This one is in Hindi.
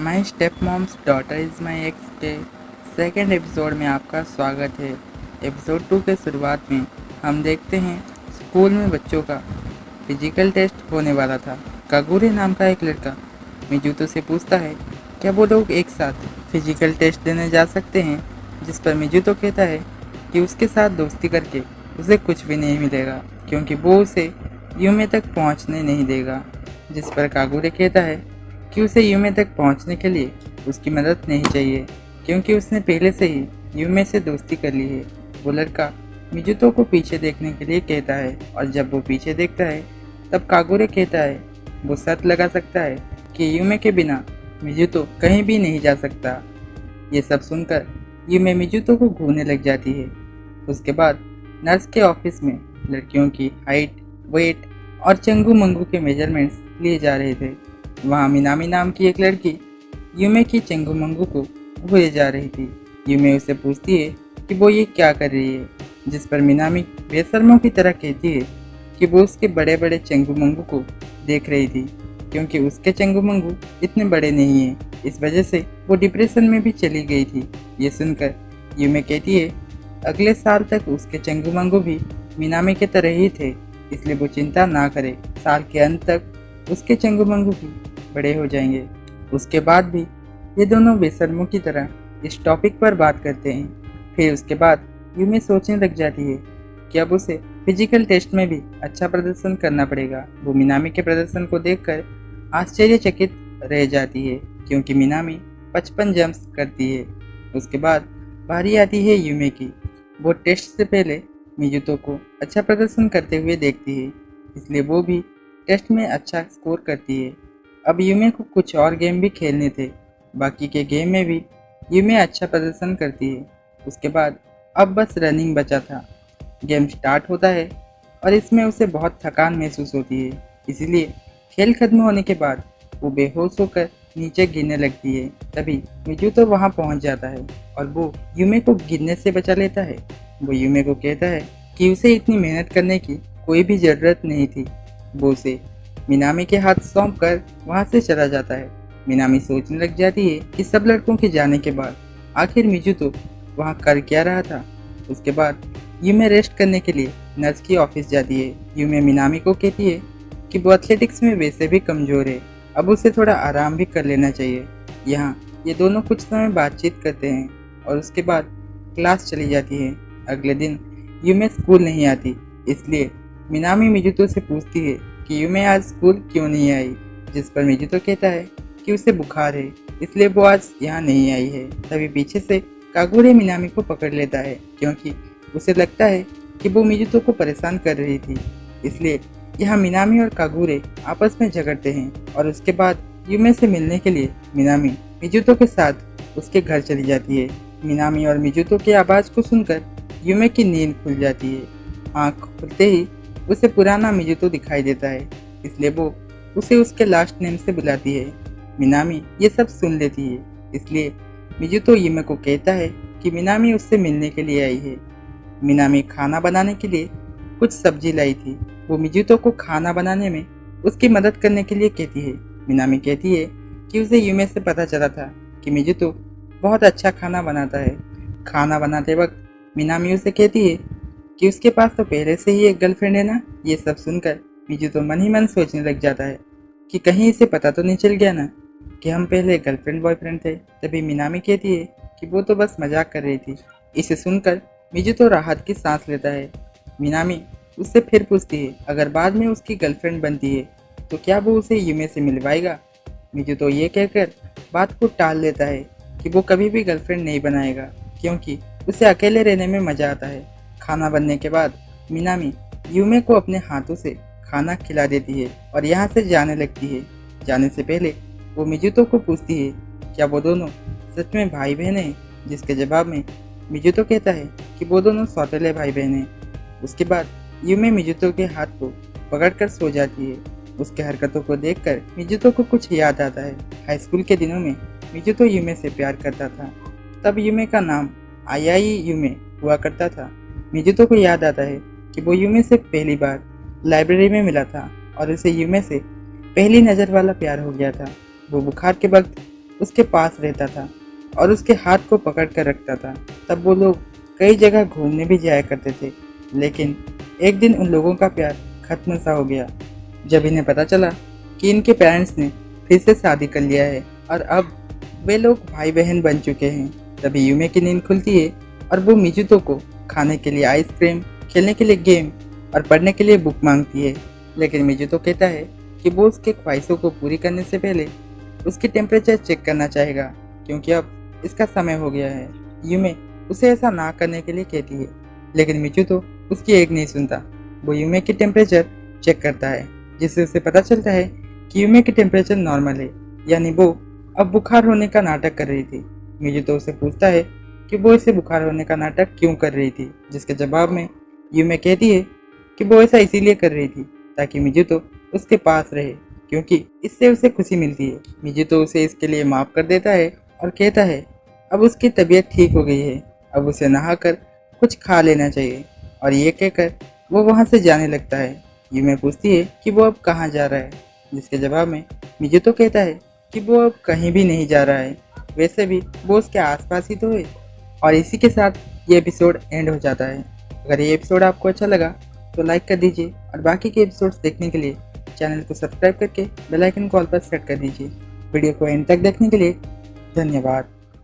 My step mom's daughter is my ex के सेकेंड एपिसोड में आपका स्वागत है। एपिसोड 2 के शुरुआत में हम देखते हैं स्कूल में बच्चों का फिजिकल टेस्ट होने वाला था। कागुरे नाम का एक लड़का मिजुतो से पूछता है क्या वो लोग एक साथ फिजिकल टेस्ट देने जा सकते हैं, जिस पर मिजुतो कहता है कि उसके साथ दोस्ती करके उसे कुछ भी नहीं मिलेगा क्योंकि वो उसे यूमे तक पहुंचने नहीं देगा। जिस पर कागुरे कहता है कि उसे यूमे तक पहुंचने के लिए उसकी मदद नहीं चाहिए क्योंकि उसने पहले से ही यूमे से दोस्ती कर ली है। वो लड़का मिजुतो को पीछे देखने के लिए कहता है और जब वो पीछे देखता है तब कागुरे कहता है वो शर्त लगा सकता है कि यूमे के बिना मिजुतो कहीं भी नहीं जा सकता। ये सब सुनकर यूमे मिजुतो को घूरने लग जाती है। उसके बाद नर्स के ऑफिस में लड़कियों की हाइट, वेट और चंगू मंगू के मेजरमेंट्स लिए जा रहे थे। वहाँ मिनामी नाम की एक लड़की यूमे की चंगू मंगू को घूरे जा रही थी। यूमे उसे पूछती है कि वो ये क्या कर रही है, जिस पर मिनामी बेशर्मों की तरह कहती है कि वो उसके बड़े बड़े चंगू मंगू को देख रही थी क्योंकि उसके चंगू मंगू इतने बड़े नहीं हैं। इस वजह से वो डिप्रेशन में भी चली गई थी। ये सुनकर यूमे कहती है अगले साल तक उसके चंगू मंगू भी मिनामी के तरह ही थे, इसलिए वो चिंता ना करे, साल के अंत तक उसके चंगू मंगू भी बड़े हो जाएंगे। उसके बाद भी ये दोनों बेशर्मों की तरह इस टॉपिक पर बात करते हैं। फिर उसके बाद यूमे सोचने लग जाती है कि अब उसे फिजिकल टेस्ट में भी अच्छा प्रदर्शन करना पड़ेगा। वो मिनामी के प्रदर्शन को देखकर आश्चर्यचकित रह जाती है क्योंकि मिनामी 55 जंप्स करती है। उसके बाद बारी आती है यूमे की। वो टेस्ट से पहले मिजुतो को अच्छा प्रदर्शन करते हुए देखती है, इसलिए वो भी टेस्ट में अच्छा स्कोर करती है। अब यूमे को कुछ और गेम भी खेलने थे। बाकी के गेम में भी यूमे अच्छा प्रदर्शन करती है। उसके बाद अब बस रनिंग बचा था। गेम स्टार्ट होता है और इसमें उसे बहुत थकान महसूस होती है, इसीलिए खेल खत्म होने के बाद वो बेहोश होकर नीचे गिरने लगती है। तभी मिजुतो वहाँ पहुँच जाता है और वो यूमे को गिरने से बचा लेता है। वो यूमे को कहता है कि उसे इतनी मेहनत करने की कोई भी ज़रूरत नहीं थी। वो उसे मिनामी के हाथ सौंप कर वहाँ से चला जाता है। मिनामी सोचने लग जाती है कि सब लड़कों के जाने के बाद आखिर मिजुतो वहाँ कर क्या रहा था। उसके बाद यूमे रेस्ट करने के लिए नर्स की ऑफिस जाती है। यूमे मिनामी को कहती है कि वो एथलेटिक्स में वैसे भी कमज़ोर है, अब उसे थोड़ा आराम भी कर लेना चाहिए। यहाँ ये दोनों कुछ समय बातचीत करते हैं और उसके बाद क्लास चली जाती है। अगले दिन यूमे स्कूल नहीं आती, इसलिए मिनामी मिजुतो से पूछती है कि यूमे आज स्कूल क्यों नहीं आई, जिस पर मिजुतो कहता है कि उसे बुखार है, इसलिए वो आज यहाँ नहीं आई है। तभी पीछे से कागुरे मिनामी को पकड़ लेता है क्योंकि उसे लगता है कि वो मिजुतो को परेशान कर रही थी। इसलिए यहाँ मिनामी और कागुरे आपस में झगड़ते हैं और उसके बाद यूमे से मिलने के लिए मिनामी मिजुतो के साथ उसके घर चली जाती है। मिनामी और मिजुतो की आवाज़ को सुनकर यूमे की नींद खुल जाती है। आँख खुलते ही उसे पुराना मिजुतो दिखाई देता है, इसलिए वो उसे उसके लास्ट नेम से बुलाती है। मिनामी ये सब सुन लेती है, इसलिए मिजुतो यूमे को कहता है कि मिनामी उससे मिलने के लिए आई है। मिनामी खाना बनाने के लिए कुछ सब्जी लाई थी। वो मिजुतो को खाना बनाने में उसकी मदद करने के लिए कहती है। मिनामी कहती है कि उसे यूमे से पता चला था कि मिजुतो बहुत अच्छा खाना बनाता है। खाना बनाते वक्त मिनामी उसे कहती है कि उसके पास तो पहले से ही एक गर्लफ्रेंड है ना। ये सब सुनकर मिजुतो मन ही मन सोचने लग जाता है कि कहीं इसे पता तो नहीं चल गया ना कि हम पहले गर्लफ्रेंड बॉयफ्रेंड थे। तभी मिनामी कहती है कि वो तो बस मजाक कर रही थी। इसे सुनकर मिजुतो राहत की सांस लेता है। मिनामी उससे फिर पूछती है अगर बाद में उसकी गर्लफ्रेंड बनती है तो क्या वो उसे यूमे से मिलवाएगा। मिजुतो ये कहकर बात को टाल देता है कि वो कभी भी गर्लफ्रेंड नहीं बनाएगा क्योंकि उसे अकेले रहने में मज़ा आता है। खाना बनने के बाद मिनामी यूमे को अपने हाथों से खाना खिला देती है और यहाँ से जाने लगती है। जाने से पहले वो मिजुतो को पूछती है क्या वो दोनों सच में भाई बहन हैं, जिसके जवाब में मिजुतो कहता है कि वो दोनों सौतेले भाई बहन हैं। उसके बाद यूमे मिजुतो के हाथ को पकड़कर सो जाती है। उसके हरकतों को देखकर मिजुतो को कुछ याद आता है। हाई स्कूल के दिनों में मिजुतो यूमे से प्यार करता था, तब यूमे का नाम आयाई यूमे हुआ करता था। मिजुतो को याद आता है कि वो यूमे से पहली बार लाइब्रेरी में मिला था और उसे यूमे से पहली नज़र वाला प्यार हो गया था। वो बुखार के वक्त उसके पास रहता था और उसके हाथ को पकड़ कर रखता था। तब वो लोग कई जगह घूमने भी जाया करते थे। लेकिन एक दिन उन लोगों का प्यार खत्म सा हो गया जब इन्हें पता चला कि इनके पेरेंट्स ने फिर से शादी कर लिया है और अब वे लोग भाई बहन बन चुके हैं। तभी यूमे की नींद खुलती है और वो मिजुतो को खाने के लिए आइसक्रीम, खेलने के लिए गेम और पढ़ने के लिए बुक मांगती है। लेकिन मिजुतो कहता है कि वो उसके ख्वाहिशों को पूरी करने से पहले उसकी टेम्परेचर चेक करना चाहेगा, क्योंकि अब इसका समय हो गया है। यूमे उसे ऐसा ना करने के लिए कहती है, लेकिन मिजुतो उसकी एक नहीं सुनता। वो यूमे की टेम्परेचर चेक करता है, जिससे उसे पता चलता है कि यूमे की टेम्परेचर नॉर्मल है, यानी वो अब बुखार होने का नाटक कर रही थी। मिजुतो उसे पूछता है कि वो इसे बुखार होने का नाटक क्यों कर रही थी, जिसके जवाब में यूमे कहती है कि वो ऐसा इसीलिए कर रही थी ताकि मिजुतो उसके पास रहे, क्योंकि इससे उसे खुशी मिलती है। मिजुतो उसे इसके लिए माफ़ कर देता है और कहता है अब उसकी तबीयत ठीक हो गई है, अब उसे नहाकर कुछ खा लेना चाहिए। और ये कहकर वो वहाँ से जाने लगता है। यूमे पूछती है कि वो अब कहाँ जा रहा है, जिसके जवाब में मिजुतो कहता है कि वो अब कहीं भी नहीं जा रहा है, वैसे भी वो उसके आसपास ही तो है। और इसी के साथ ये एपिसोड एंड हो जाता है। अगर ये एपिसोड आपको अच्छा लगा तो लाइक कर दीजिए और बाकी के एपिसोड्स देखने के लिए चैनल को सब्सक्राइब करके बेल आइकन को ऑल पर सेट कर दीजिए। वीडियो को एंड तक देखने के लिए धन्यवाद।